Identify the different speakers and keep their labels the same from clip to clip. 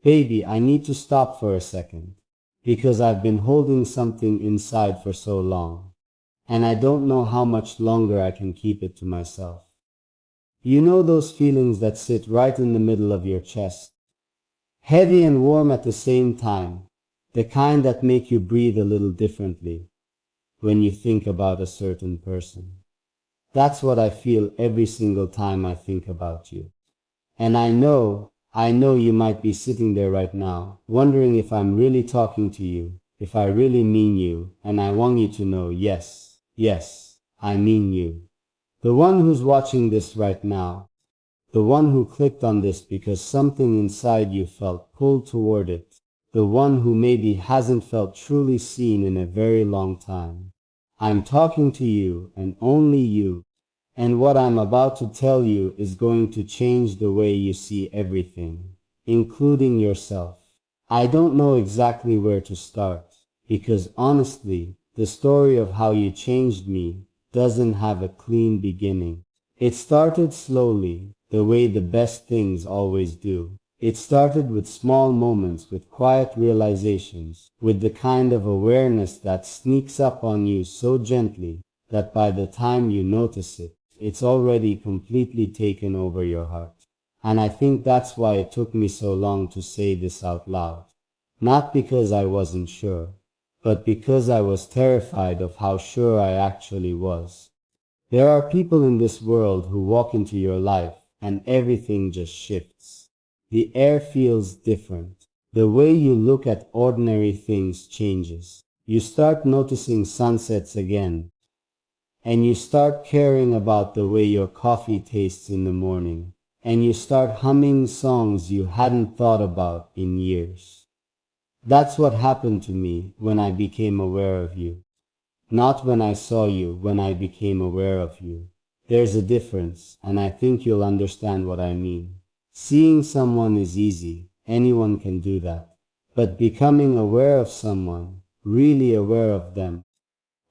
Speaker 1: Baby, I need to stop for a second, because I've been holding something inside for so long, and I don't know how much longer I can keep it to myself. You know those feelings that sit right in the middle of your chest, heavy and warm at the same time, the kind that make you breathe a little differently when you think about a certain person. That's what I feel every single time I think about you. And I know you might be sitting there right now, wondering if I'm really talking to you, if I really mean you, and I want you to know, yes, I mean you. The one who's watching this right now, the one who clicked on this because something inside you felt pulled toward it, the one who maybe hasn't felt truly seen in a very long time. I'm talking to you and only you. And what I'm about to tell you is going to change the way you see everything, including yourself. I don't know exactly where to start, because honestly, the story of how you changed me doesn't have a clean beginning. It started slowly, the way the best things always do. It started with small moments, with quiet realizations, with the kind of awareness that sneaks up on you so gently that by the time you notice it, it's already completely taken over your heart. And I think that's why it took me so long to say this out loud. Not because I wasn't sure, but because I was terrified of how sure I actually was. There are people in this world who walk into your life and everything just shifts. The air feels different. The way you look at ordinary things changes. You start noticing sunsets again, and you start caring about the way your coffee tastes in the morning, and you start humming songs you hadn't thought about in years. That's what happened to me when I became aware of you. Not when I saw you, when I became aware of you. There's a difference, and I think you'll understand what I mean. Seeing someone is easy, anyone can do that. But becoming aware of someone, really aware of them,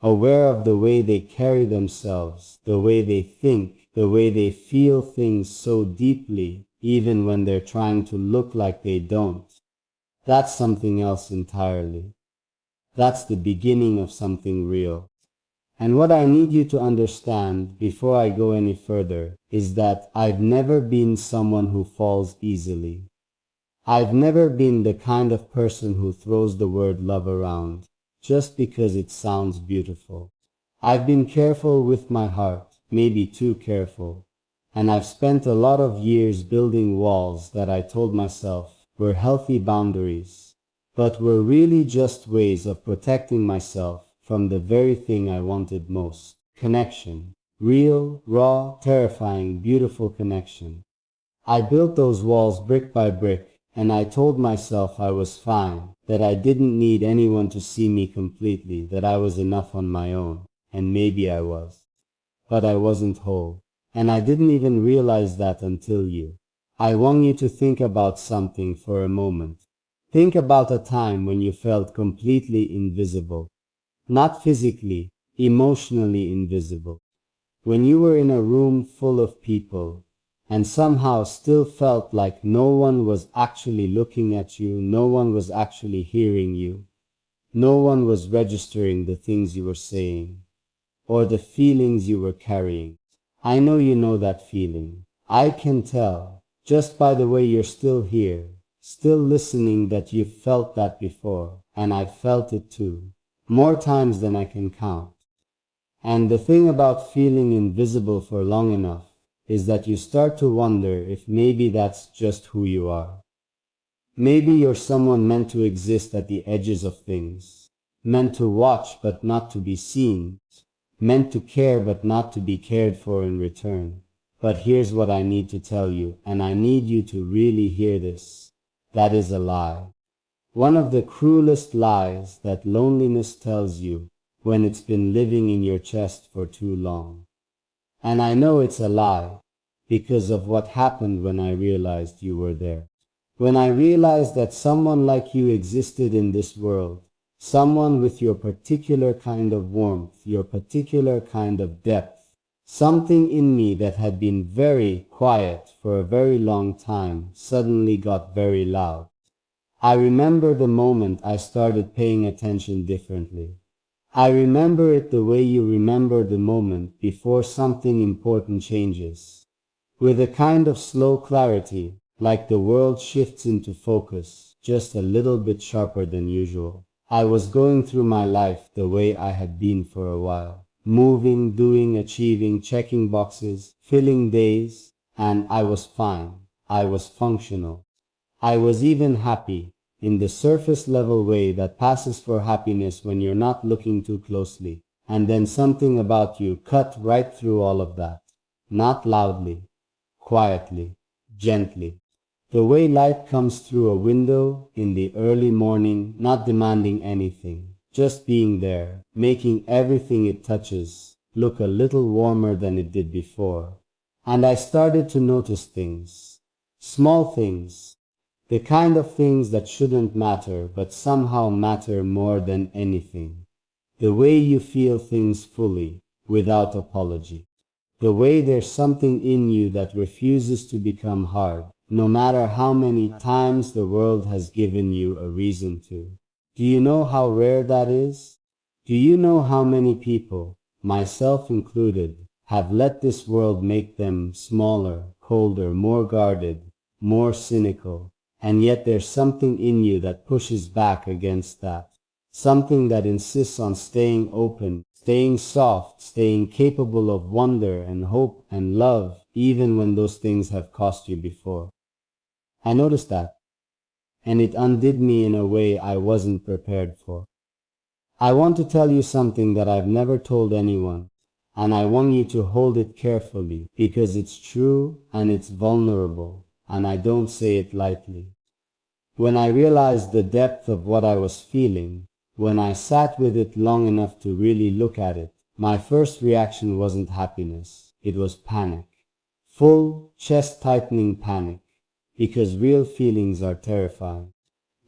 Speaker 1: aware of the way they carry themselves, the way they think, the way they feel things so deeply, even when they're trying to look like they don't. That's something else entirely. That's the beginning of something real. And what I need you to understand before I go any further is that I've never been someone who falls easily. I've never been the kind of person who throws the word love around just because it sounds beautiful. I've been careful with my heart, maybe too careful, and I've spent a lot of years building walls that I told myself were healthy boundaries, but were really just ways of protecting myself from the very thing I wanted most: connection. Real, raw, terrifying, beautiful connection. I built those walls brick by brick, and I told myself I was fine, that I didn't need anyone to see me completely, that I was enough on my own, and maybe I was. But I wasn't whole, and I didn't even realize that until you. I want you to think about something for a moment. Think about a time when you felt completely invisible. Not physically, emotionally invisible. When you were in a room full of people, and somehow still felt like no one was actually looking at you, no one was actually hearing you, no one was registering the things you were saying, or the feelings you were carrying. I know you know that feeling. I can tell, just by the way you're still here, still listening, that you've felt that before, and I've felt it too, more times than I can count. And the thing about feeling invisible for long enough is that you start to wonder if maybe that's just who you are. Maybe you're someone meant to exist at the edges of things, meant to watch but not to be seen, meant to care but not to be cared for in return. But here's what I need to tell you, and I need you to really hear this. That is a lie. One of the cruelest lies that loneliness tells you when it's been living in your chest for too long. And I know it's a lie because of what happened when I realized you were there. When I realized that someone like you existed in this world, someone with your particular kind of warmth, your particular kind of depth, something in me that had been very quiet for a very long time suddenly got very loud. I remember the moment I started paying attention differently. I remember it the way you remember the moment before something important changes. With a kind of slow clarity, like the world shifts into focus, just a little bit sharper than usual. I was going through my life the way I had been for a while. Moving, doing, achieving, checking boxes, filling days, and I was fine. I was functional. I was even happy, in the surface level way that passes for happiness when you're not looking too closely. And then something about you cut right through all of that. Not loudly, quietly, gently. The way light comes through a window in the early morning, not demanding anything, just being there, making everything it touches look a little warmer than it did before. And I started to notice things, small things, the kind of things that shouldn't matter but somehow matter more than anything. The way you feel things fully, without apology. The way there's something in you that refuses to become hard, no matter how many times the world has given you a reason to. Do you know how rare that is? Do you know how many people, myself included, have let this world make them smaller, colder, more guarded, more cynical, and yet there's something in you that pushes back against that. Something that insists on staying open, staying soft, staying capable of wonder and hope and love, even when those things have cost you before. I noticed that, and it undid me in a way I wasn't prepared for. I want to tell you something that I've never told anyone, and I want you to hold it carefully, because it's true and it's vulnerable, and I don't say it lightly. When I realized the depth of what I was feeling, when I sat with it long enough to really look at it, my first reaction wasn't happiness, it was panic. Full, chest-tightening panic, because real feelings are terrifying.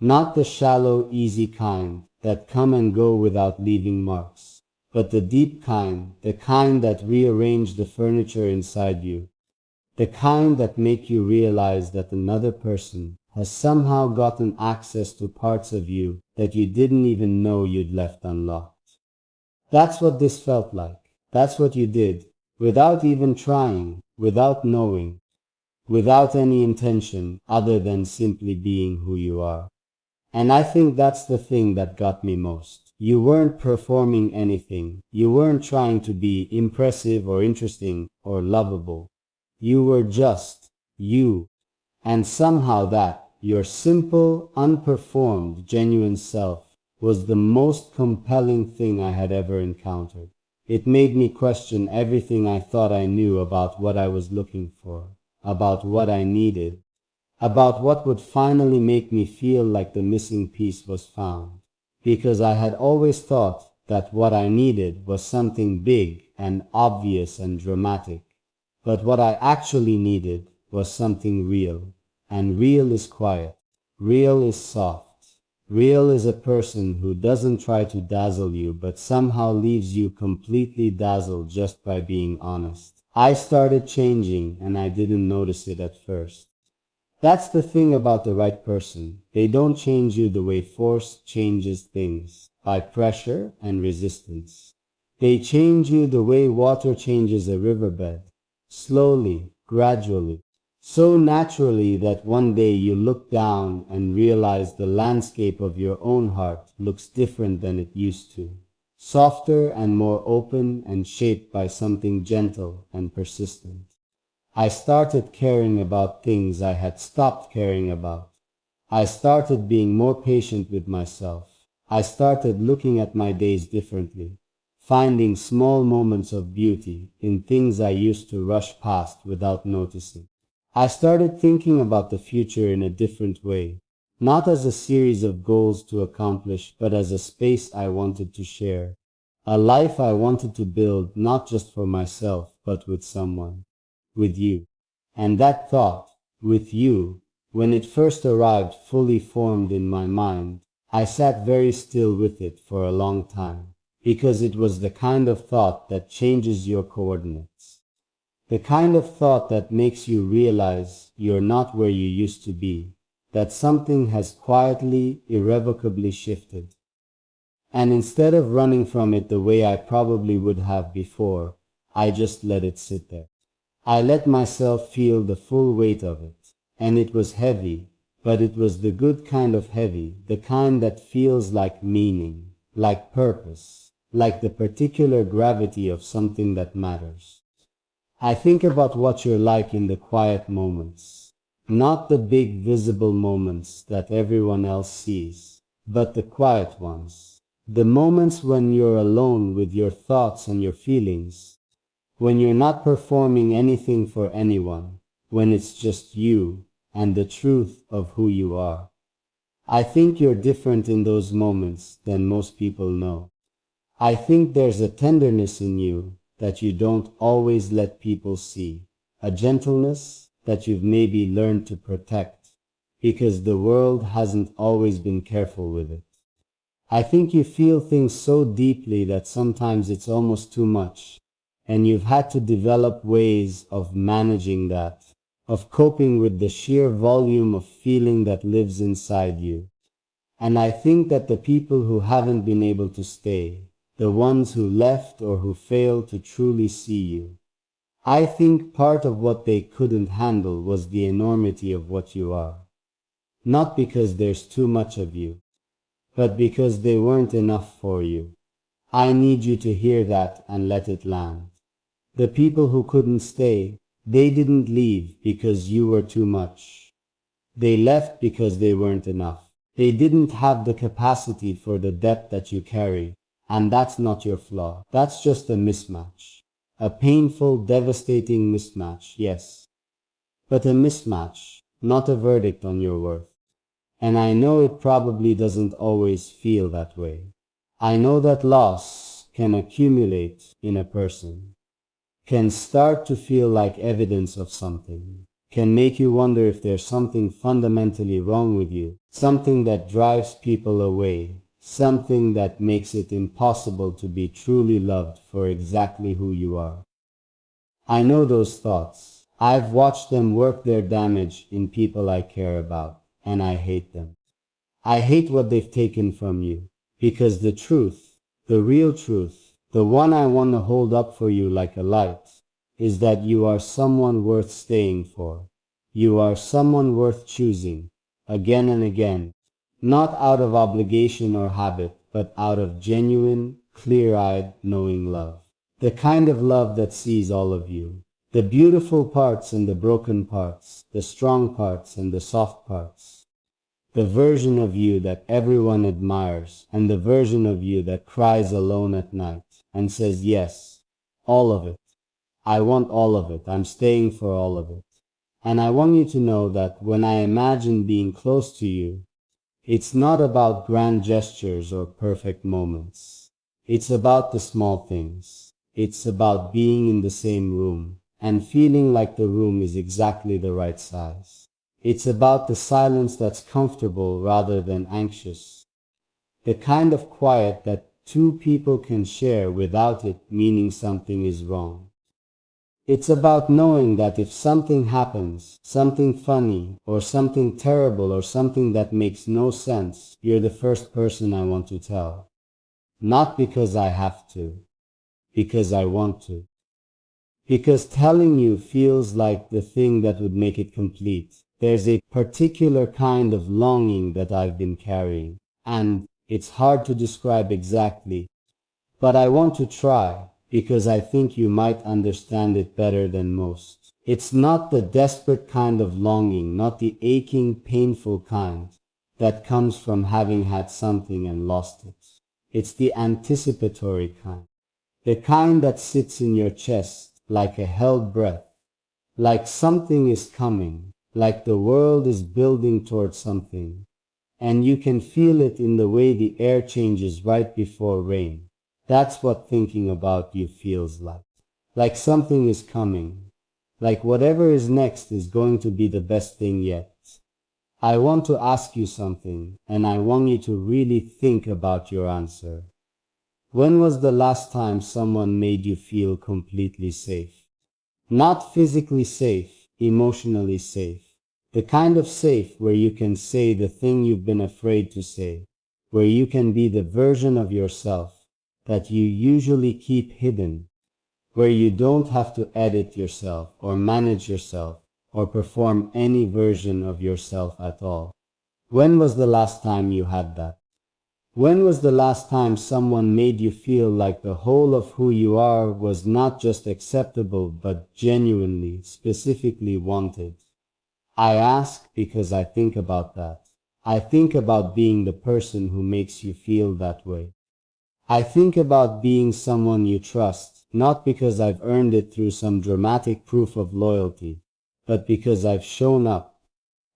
Speaker 1: Not the shallow, easy kind that come and go without leaving marks, but the deep kind, the kind that rearrange the furniture inside you, the kind that make you realize that another person has somehow gotten access to parts of you that you didn't even know you'd left unlocked. That's what this felt like. That's what you did, without even trying, without knowing, without any intention other than simply being who you are. And I think that's the thing that got me most. You weren't performing anything. You weren't trying to be impressive or interesting or lovable. You were just you. And somehow that, your simple, unperformed, genuine self, was the most compelling thing I had ever encountered. It made me question everything I thought I knew about what I was looking for, about what I needed, about what would finally make me feel like the missing piece was found. Because I had always thought that what I needed was something big and obvious and dramatic. But what I actually needed was something real. And real is quiet. Real is soft. Real is a person who doesn't try to dazzle you but somehow leaves you completely dazzled just by being honest. I started changing and I didn't notice it at first. That's the thing about the right person. They don't change you the way force changes things, by pressure and resistance. They change you the way water changes a riverbed, slowly, gradually, so naturally that one day you look down and realize the landscape of your own heart looks different than it used to, softer and more open and shaped by something gentle and persistent. I started caring about things I had stopped caring about. I started being more patient with myself. I started looking at my days differently, finding small moments of beauty in things I used to rush past without noticing. I started thinking about the future in a different way, not as a series of goals to accomplish, but as a space I wanted to share, a life I wanted to build not just for myself, but with someone, with you. And that thought, with you, when it first arrived fully formed in my mind, I sat very still with it for a long time, because it was the kind of thought that changes your coordinates. The kind of thought that makes you realize you're not where you used to be, that something has quietly, irrevocably shifted. And instead of running from it the way I probably would have before, I just let it sit there. I let myself feel the full weight of it. And it was heavy, but it was the good kind of heavy, the kind that feels like meaning, like purpose, like the particular gravity of something that matters. I think about what you're like in the quiet moments, not the big visible moments that everyone else sees, but the quiet ones, the moments when you're alone with your thoughts and your feelings, when you're not performing anything for anyone, when it's just you and the truth of who you are. I think you're different in those moments than most people know. I think there's a tenderness in you that you don't always let people see, a gentleness that you've maybe learned to protect, because the world hasn't always been careful with it. I think you feel things so deeply that sometimes it's almost too much, and you've had to develop ways of managing that, of coping with the sheer volume of feeling that lives inside you. And I think that the people who haven't been able to stay, the ones who left or who failed to truly see you, I think part of what they couldn't handle was the enormity of what you are. Not because there's too much of you, but because they weren't enough for you. I need you to hear that and let it land. The people who couldn't stay, they didn't leave because you were too much. They left because they weren't enough. They didn't have the capacity for the depth that you carry, and that's not your flaw. That's just a mismatch. A painful, devastating mismatch, yes. But a mismatch, not a verdict on your worth. And I know it probably doesn't always feel that way. I know that loss can accumulate in a person, can start to feel like evidence of something, can make you wonder if there's something fundamentally wrong with you, something that drives people away, something that makes it impossible to be truly loved for exactly who you are. I know those thoughts. I've watched them work their damage in people I care about, and I hate them. I hate what they've taken from you, because the truth, the real truth, the one I want to hold up for you like a light, is that you are someone worth staying for. You are someone worth choosing, again and again, not out of obligation or habit, but out of genuine, clear-eyed, knowing love. The kind of love that sees all of you, the beautiful parts and the broken parts, the strong parts and the soft parts. The version of you that everyone admires, and the version of you that cries alone at night and says yes, all of it. I want all of it. I'm staying for all of it. And I want you to know that when I imagine being close to you, it's not about grand gestures or perfect moments. It's about the small things. It's about being in the same room and feeling like the room is exactly the right size. It's about the silence that's comfortable rather than anxious. The kind of quiet that two people can share without it meaning something is wrong. It's about knowing that if something happens, something funny, or something terrible, or something that makes no sense, you're the first person I want to tell. Not because I have to, because I want to. Because telling you feels like the thing that would make it complete. There's a particular kind of longing that I've been carrying, and it's hard to describe exactly, but I want to try, because I think you might understand it better than most. It's not the desperate kind of longing, not the aching, painful kind that comes from having had something and lost it. It's the anticipatory kind. The kind that sits in your chest like a held breath, like something is coming, like the world is building towards something, and you can feel it in the way the air changes right before rain. That's what thinking about you feels like. Like something is coming. Like whatever is next is going to be the best thing yet. I want to ask you something, and I want you to really think about your answer. When was the last time someone made you feel completely safe? Not physically safe, emotionally safe. The kind of safe where you can say the thing you've been afraid to say, where you can be the version of yourself that you usually keep hidden, where you don't have to edit yourself or manage yourself or perform any version of yourself at all. When was the last time you had that? When was the last time someone made you feel like the whole of who you are was not just acceptable but genuinely, specifically wanted? I ask because I think about that. I think about being the person who makes you feel that way. I think about being someone you trust, not because I've earned it through some dramatic proof of loyalty, but because I've shown up,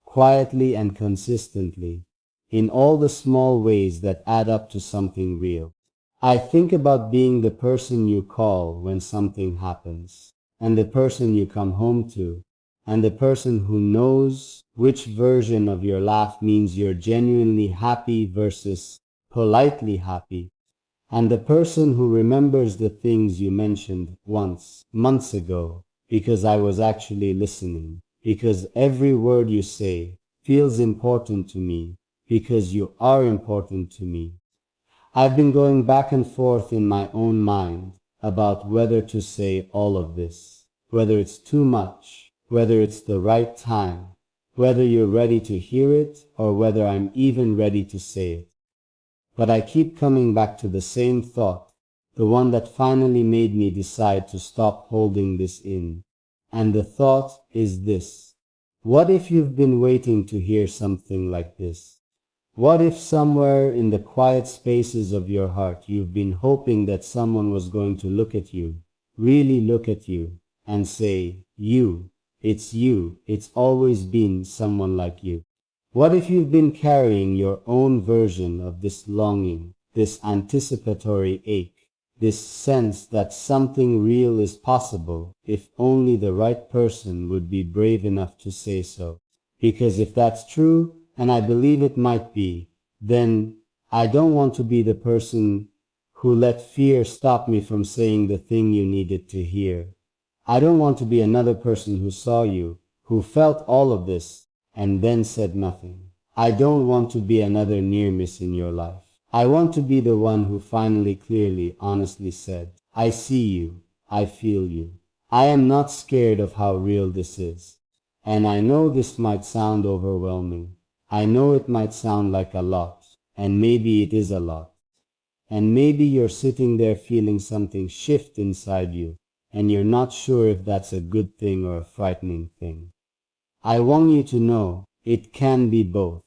Speaker 1: quietly and consistently, in all the small ways that add up to something real. I think about being the person you call when something happens, and the person you come home to, and the person who knows which version of your laugh means you're genuinely happy versus politely happy, and the person who remembers the things you mentioned once, months ago, because I was actually listening, because every word you say feels important to me, because you are important to me. I've been going back and forth in my own mind about whether to say all of this, whether it's too much, whether it's the right time, whether you're ready to hear it, or whether I'm even ready to say it. But I keep coming back to the same thought, the one that finally made me decide to stop holding this in. And the thought is this: what if you've been waiting to hear something like this? What if somewhere in the quiet spaces of your heart you've been hoping that someone was going to look at you, really look at you, and say, you, it's always been someone like you. What if you've been carrying your own version of this longing, this anticipatory ache, this sense that something real is possible if only the right person would be brave enough to say so? Because if that's true, and I believe it might be, then I don't want to be the person who let fear stop me from saying the thing you needed to hear. I don't want to be another person who saw you, who felt all of this, and then said nothing. I don't want to be another near miss in your life. I want to be the one who finally, clearly, honestly said, I see you, I feel you. I am not scared of how real this is. And I know this might sound overwhelming. I know it might sound like a lot, and maybe it is a lot. And maybe you're sitting there feeling something shift inside you, and you're not sure if that's a good thing or a frightening thing. I want you to know it can be both.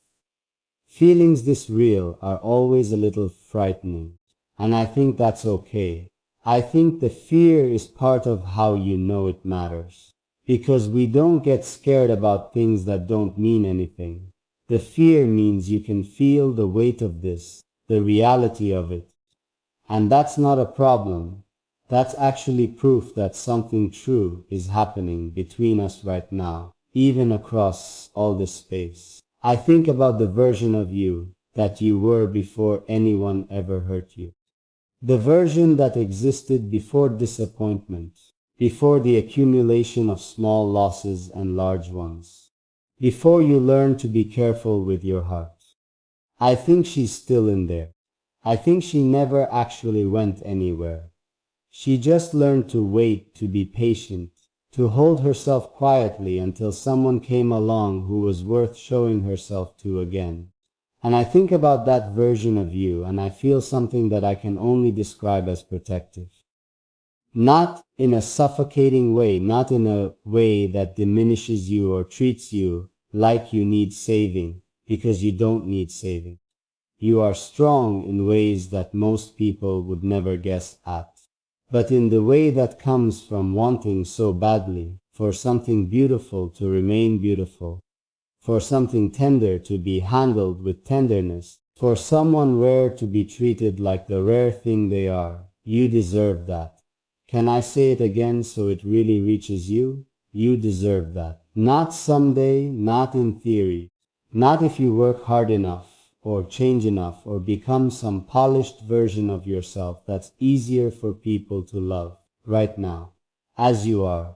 Speaker 1: Feelings this real are always a little frightening, and I think that's okay. I think the fear is part of how you know it matters, because we don't get scared about things that don't mean anything. The fear means you can feel the weight of this, the reality of it, and that's not a problem. That's actually proof that something true is happening between us right now, even across all this space. I think about the version of you that you were before anyone ever hurt you. The version that existed before disappointment, before the accumulation of small losses and large ones, before you learned to be careful with your heart. I think she's still in there. I think she never actually went anywhere. She just learned to wait, to be patient, to hold herself quietly until someone came along who was worth showing herself to again. And I think about that version of you, and I feel something that I can only describe as protective. Not in a suffocating way, not in a way that diminishes you or treats you like you need saving, because you don't need saving. You are strong in ways that most people would never guess at, but in the way that comes from wanting so badly for something beautiful to remain beautiful, for something tender to be handled with tenderness, for someone rare to be treated like the rare thing they are. You deserve that. Can I say it again so it really reaches you? You deserve that. Not someday, not in theory, not if you work hard enough, or change enough, or become some polished version of yourself that's easier for people to love right now, as you are,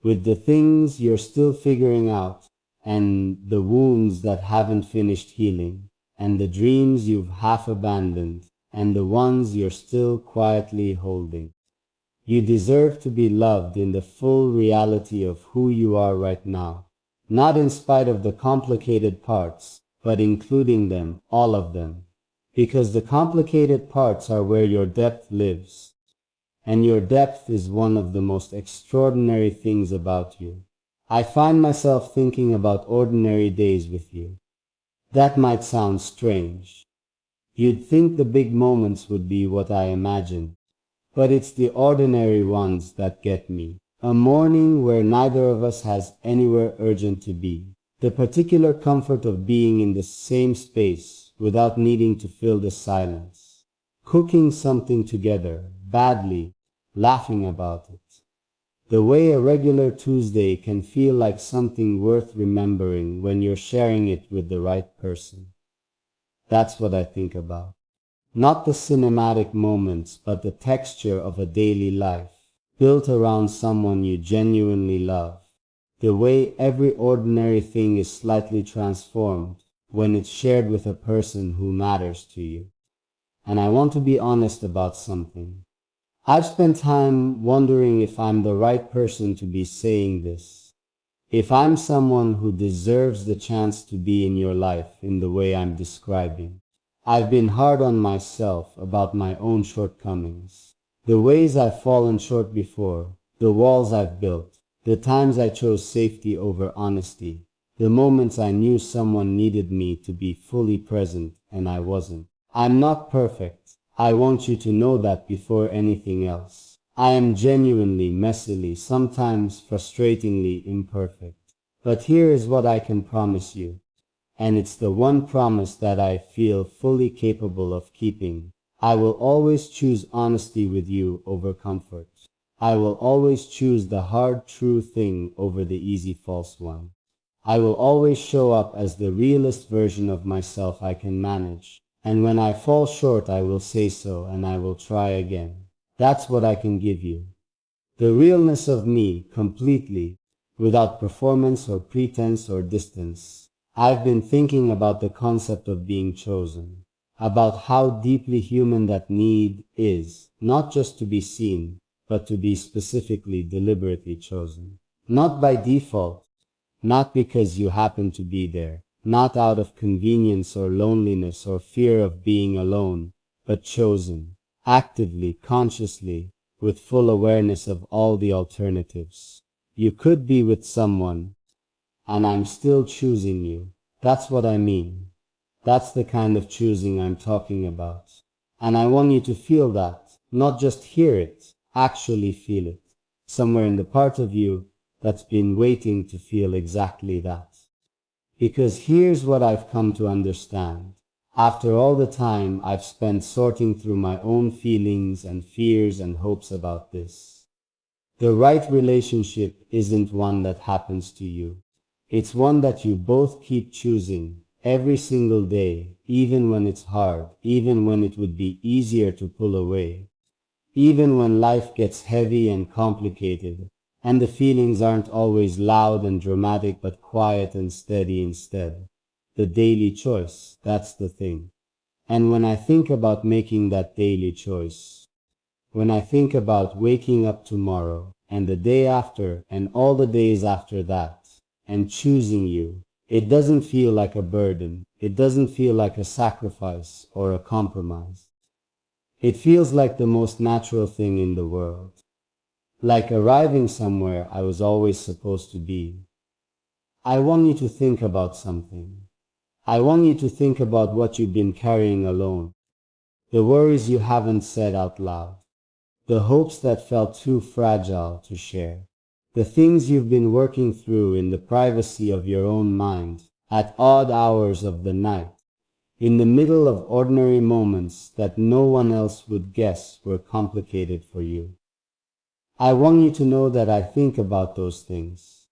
Speaker 1: with the things you're still figuring out, and the wounds that haven't finished healing, and the dreams you've half abandoned, and the ones you're still quietly holding. You deserve to be loved in the full reality of who you are right now, not in spite of the complicated parts, but including them, all of them. Because the complicated parts are where your depth lives, and your depth is one of the most extraordinary things about you. I find myself thinking about ordinary days with you. That might sound strange. You'd think the big moments would be what I imagine, but it's the ordinary ones that get me. A morning where neither of us has anywhere urgent to be. The particular comfort of being in the same space without needing to fill the silence. Cooking something together, badly, laughing about it. The way a regular Tuesday can feel like something worth remembering when you're sharing it with the right person. That's what I think about. Not the cinematic moments, but the texture of a daily life, built around someone you genuinely love. The way every ordinary thing is slightly transformed when it's shared with a person who matters to you. And I want to be honest about something. I've spent time wondering if I'm the right person to be saying this. If I'm someone who deserves the chance to be in your life in the way I'm describing. I've been hard on myself about my own shortcomings. The ways I've fallen short before, the walls I've built, the times I chose safety over honesty, the moments I knew someone needed me to be fully present and I wasn't. I'm not perfect. I want you to know that before anything else. I am genuinely, messily, sometimes frustratingly imperfect. But here is what I can promise you. And it's the one promise that I feel fully capable of keeping. I will always choose honesty with you over comfort. I will always choose the hard, true thing over the easy, false one. I will always show up as the realest version of myself I can manage. And when I fall short, I will say so, and I will try again. That's what I can give you. The realness of me, completely, without performance or pretense or distance. I've been thinking about the concept of being chosen, about how deeply human that need is, not just to be seen, but to be specifically, deliberately chosen. Not by default, not because you happen to be there, not out of convenience or loneliness or fear of being alone, but chosen, actively, consciously, with full awareness of all the alternatives. You could be with someone, and I'm still choosing you. That's what I mean. That's the kind of choosing I'm talking about. And I want you to feel that, not just hear it, actually feel it, somewhere in the part of you that's been waiting to feel exactly that. Because here's what I've come to understand. After all the time I've spent sorting through my own feelings and fears and hopes about this. The right relationship isn't one that happens to you. It's one that you both keep choosing every single day, even when it's hard, even when it would be easier to pull away, even when life gets heavy and complicated, and the feelings aren't always loud and dramatic but quiet and steady instead. The daily choice, that's the thing. And when I think about making that daily choice, when I think about waking up tomorrow and the day after and all the days after that and choosing you, it doesn't feel like a burden. It doesn't feel like a sacrifice or a compromise. It feels like the most natural thing in the world. Like arriving somewhere I was always supposed to be. I want you to think about something. I want you to think about what you've been carrying alone. The worries you haven't said out loud. The hopes that felt too fragile to share. The things you've been working through in the privacy of your own mind, at odd hours of the night, in the middle of ordinary moments that no one else would guess were complicated for you. I want you to know that I think about those things,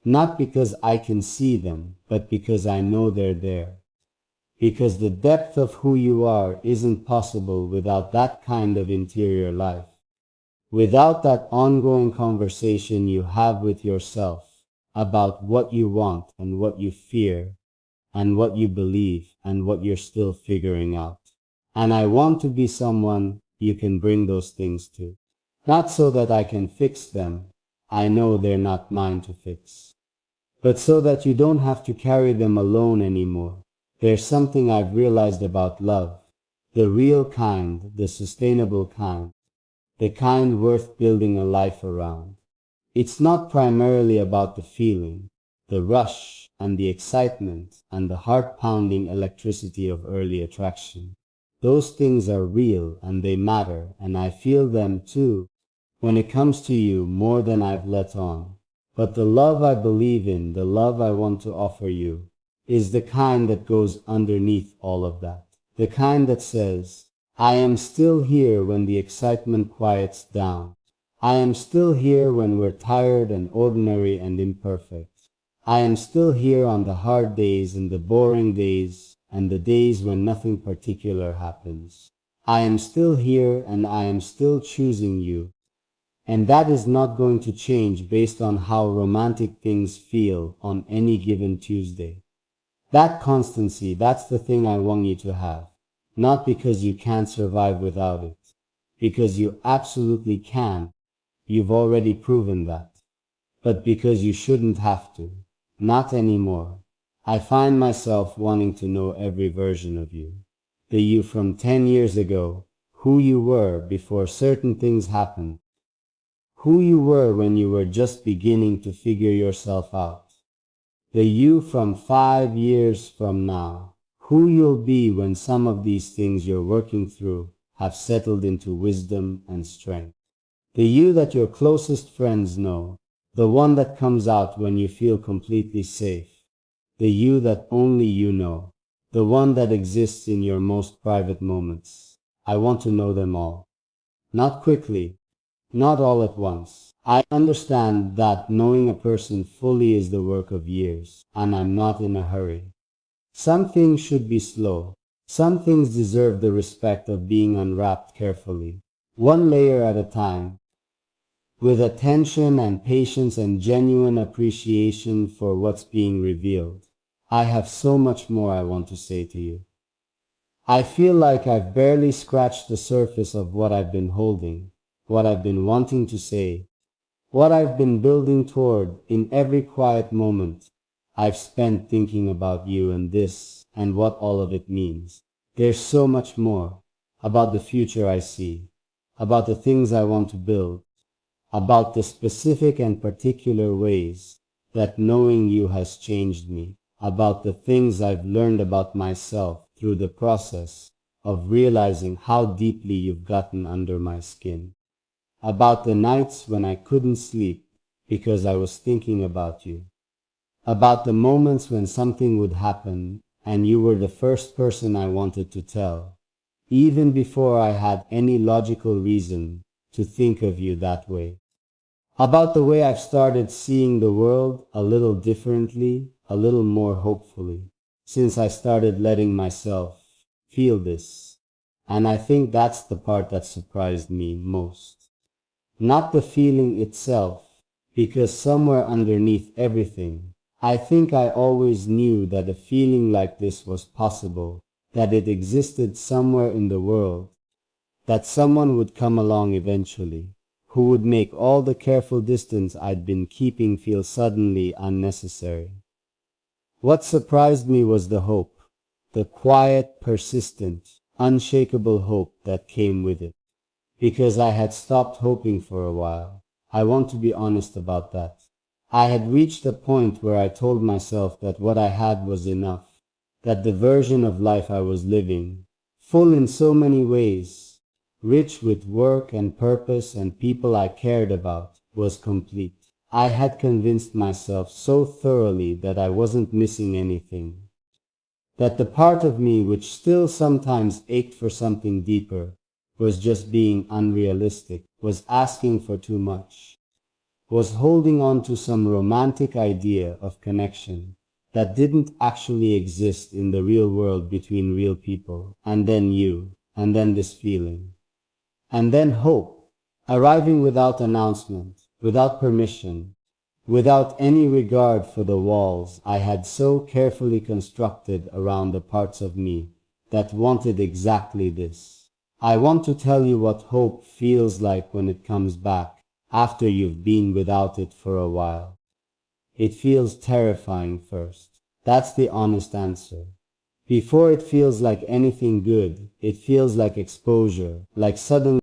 Speaker 1: not because I can see them, but because I know they're there. Because the depth of who you are isn't possible without that kind of interior life. Without that ongoing conversation you have with yourself, about what you want and what you fear and what you believe and what you're still figuring out. And I want to be someone you can bring those things to. Not so that I can fix them. I know they're not mine to fix. But so that you don't have to carry them alone anymore. There's something I've realized about love. The real kind, the sustainable kind, the kind worth building a life around. It's not primarily about the feeling, the rush and the excitement and the heart-pounding electricity of early attraction. Those things are real and they matter, and I feel them too when it comes to you more than I've let on. But the love I believe in, the love I want to offer you, is the kind that goes underneath all of that. The kind that says, I am still here when the excitement quiets down. I am still here when we're tired and ordinary and imperfect. I am still here on the hard days and the boring days and the days when nothing particular happens. I am still here and I am still choosing you. And that is not going to change based on how romantic things feel on any given Tuesday. That constancy, that's the thing I want you to have. Not because you can't survive without it. Because you absolutely can. You've already proven that. But because you shouldn't have to. Not anymore. I find myself wanting to know every version of you. The you from 10 years ago, who you were before certain things happened, who you were when you were just beginning to figure yourself out, the you from 5 years from now, who you'll be when some of these things you're working through have settled into wisdom and strength. The you that your closest friends know, the one that comes out when you feel completely safe, the you that only you know, the one that exists in your most private moments. I want to know them all. Not quickly, not all at once. I understand that knowing a person fully is the work of years, and I'm not in a hurry. Some things should be slow. Some things deserve the respect of being unwrapped carefully, one layer at a time, with attention and patience and genuine appreciation for what's being revealed. I have so much more I want to say to you. I feel like I've barely scratched the surface of what I've been holding, what I've been wanting to say, what I've been building toward in every quiet moment I've spent thinking about you and this and what all of it means. There's so much more about the future I see, about the things I want to build, about the specific and particular ways that knowing you has changed me, about the things I've learned about myself through the process of realizing how deeply you've gotten under my skin, about the nights when I couldn't sleep because I was thinking about you, about the moments when something would happen and you were the first person I wanted to tell, even before I had any logical reason to think of you that way. About the way I've started seeing the world a little differently, a little more hopefully, since I started letting myself feel this. And I think that's the part that surprised me most. Not the feeling itself, because somewhere underneath everything, I think I always knew that a feeling like this was possible, that it existed somewhere in the world, that someone would come along eventually, who would make all the careful distance I'd been keeping feel suddenly unnecessary. What surprised me was the hope, the quiet, persistent, unshakable hope that came with it. Because I had stopped hoping for a while. I want to be honest about that. I had reached a point where I told myself that what I had was enough, that the version of life I was living, full in so many ways, rich with work and purpose and people I cared about, was complete. I had convinced myself so thoroughly that I wasn't missing anything, that the part of me which still sometimes ached for something deeper was just being unrealistic, was asking for too much, was holding on to some romantic idea of connection that didn't actually exist in the real world between real people, and then you, and then this feeling. And then hope, arriving without announcement, without permission, without any regard for the walls I had so carefully constructed around the parts of me that wanted exactly this. I want to tell you what hope feels like when it comes back after you've been without it for a while. It feels terrifying first. That's the honest answer. Before it feels like anything good, it feels like exposure, like suddenly